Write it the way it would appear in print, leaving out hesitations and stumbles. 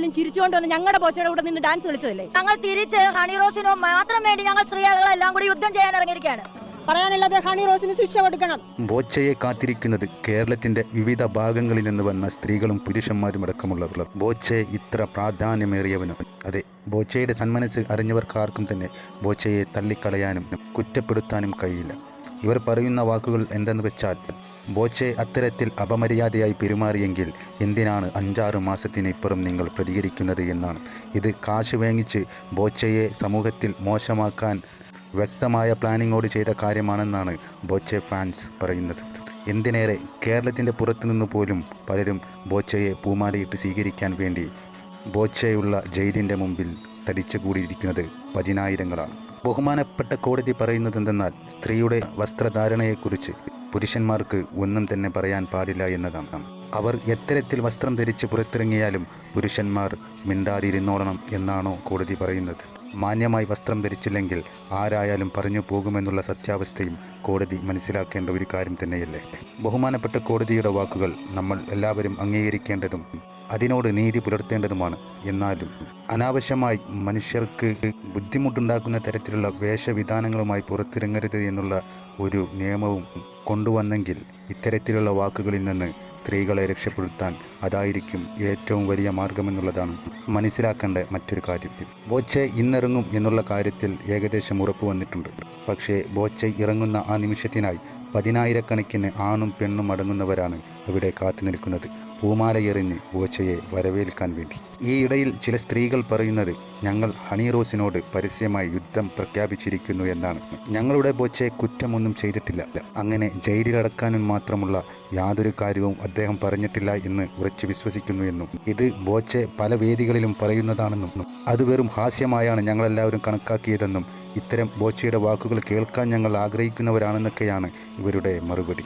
പോലും ചിരിച്ചുകൊണ്ട് വന്ന് ഞങ്ങളുടെ ബോച്ചയുടെ കൂടെ നിന്ന് ഡാൻസ് കളിച്ചതല്ലേ? ഞങ്ങൾ തിരിച്ച് ഹണി റോസിനോ മാത്രം വേണ്ടി ഞങ്ങൾ സ്ത്രീകളെല്ലാം കൂടി യുദ്ധം ചെയ്യാൻ ഇറങ്ങിയിരിക്കുകയാണ്. പറയാനുള്ളത് ഹണി റോസിന് ശിക്ഷ കൊടുക്കണം. ബോച്ചയെ കാത്തിരിക്കുന്നത് കേരളത്തിന്റെ വിവിധ ഭാഗങ്ങളിൽ നിന്ന് വന്ന സ്ത്രീകളും പുരുഷന്മാരും അടക്കമുള്ളവർ. ബോച്ചെ ഇത്ര പ്രാധാന്യമേറിയവനും, അതെ, ബോച്ചയുടെ സന്മനസ് അറിഞ്ഞവർക്കാർക്കും തന്നെ ബോച്ചയെ തള്ളിക്കളയാനും കുറ്റപ്പെടുത്താനും കഴിയില്ല. ഇവർ പറയുന്ന വാക്കുകൾ എന്തെന്ന് വെച്ചാൽ, ബോച്ചെ അത്തരത്തിൽ അപമര്യാദയായി പെരുമാറിയെങ്കിൽ എന്തിനാണ് 5-6 മാസത്തിനിപ്പുറം നിങ്ങൾ പ്രതികരിക്കുന്നത് എന്നാണ്. ഇത് കാശ് വാങ്ങിച്ച് ബോച്ചയെ സമൂഹത്തിൽ മോശമാക്കാൻ വ്യക്തമായ പ്ലാനിങ്ങോട് ചെയ്ത കാര്യമാണെന്നാണ് ബോച്ചെ ഫാൻസ് പറയുന്നത്. എന്തിനേറെ, കേരളത്തിൻ്റെ പുറത്തുനിന്ന് പോലും പലരും ബോച്ചയെ പൂമാലയിട്ട് സ്വീകരിക്കാൻ വേണ്ടി ബോച്ചയുള്ള ജയിലിൻ്റെ മുമ്പിൽ തടിച്ചുകൂടിയിരിക്കുന്നത് 10,000-ങ്ങളാണ്. ബഹുമാനപ്പെട്ട കോടതി പറയുന്നത് എന്തെന്നാൽ, സ്ത്രീയുടെ വസ്ത്രധാരണയെക്കുറിച്ച് പുരുഷന്മാർക്ക് ഒന്നും തന്നെ പറയാൻ പാടില്ല എന്നതാണ്. അവർ എത്തരത്തിൽ വസ്ത്രം ധരിച്ച് പുറത്തിറങ്ങിയാലും പുരുഷന്മാർ മിണ്ടാതിരുന്നോളണം എന്നാണോ കോടതി പറയുന്നത്? മാന്യമായി വസ്ത്രം ധരിച്ചില്ലെങ്കിൽ ആരായാലും പറഞ്ഞു പോകുമെന്നുള്ള സത്യാവസ്ഥയും കോടതി മനസ്സിലാക്കേണ്ട ഒരു കാര്യം തന്നെയല്ലേ? ബഹുമാനപ്പെട്ട കോടതിയുടെ വാക്കുകൾ നമ്മൾ എല്ലാവരും അംഗീകരിക്കേണ്ടതും അതിനോട് നീതി പുലർത്തേണ്ടതുമാണ്. എന്നാലും അനാവശ്യമായി മനുഷ്യർക്ക് ബുദ്ധിമുട്ടുണ്ടാക്കുന്ന തരത്തിലുള്ള വേഷവിധാനങ്ങളുമായി പുറത്തിറങ്ങരുത് എന്നുള്ള ഒരു നിയമവും കൊണ്ടുവന്നെങ്കിൽ ഇത്തരത്തിലുള്ള വാക്കുകളിൽ നിന്ന് സ്ത്രീകളെ രക്ഷപ്പെടുത്താൻ അതായിരിക്കും ഏറ്റവും വലിയ മാർഗമെന്നുള്ളതാണ് മനസ്സിലാക്കേണ്ട മറ്റൊരു കാര്യം. ബോച്ചെ ഇന്നിറങ്ങും എന്നുള്ള കാര്യത്തിൽ ഏകദേശം ഉറപ്പ് വന്നിട്ടുണ്ട്. പക്ഷേ ബോച്ചെ ഇറങ്ങുന്ന ആ നിമിഷത്തിനായി 10,000-കണക്കിന് ആണും പെണ്ണും അടങ്ങുന്നവരാണ് അവിടെ കാത്തു നിൽക്കുന്നത്, പൂമാലയെറിഞ്ഞ് ബോച്ചയെ വരവേൽക്കാൻ വേണ്ടി. ഈ ഇടയിൽ ചില സ്ത്രീകൾ പറയുന്നത്, ഞങ്ങൾ ഹണി റോസിനോട് പരസ്യമായി യുദ്ധം പ്രഖ്യാപിച്ചിരിക്കുന്നു എന്നാണ്. ഞങ്ങളുടെ ബോച്ചെ കുറ്റമൊന്നും ചെയ്തിട്ടില്ല, അങ്ങനെ ജയിലിലടക്കാനും മാത്രമുള്ള യാതൊരു കാര്യവും അദ്ദേഹം പറഞ്ഞിട്ടില്ല എന്ന് ഉറച്ചു വിശ്വസിക്കുന്നു എന്നും, ഇത് ബോച്ചെ പല വേദികളിലും പറയുന്നതാണെന്നും അത് വെറും ഹാസ്യമായാണ് ഞങ്ങളെല്ലാവരും കണക്കാക്കിയതെന്നും, ഇത്തരം ബോച്ചയുടെ വാക്കുകൾ കേൾക്കാൻ ഞങ്ങൾ ആഗ്രഹിക്കുന്നവരാണെന്നൊക്കെയാണ് ഇവരുടെ മറുപടി.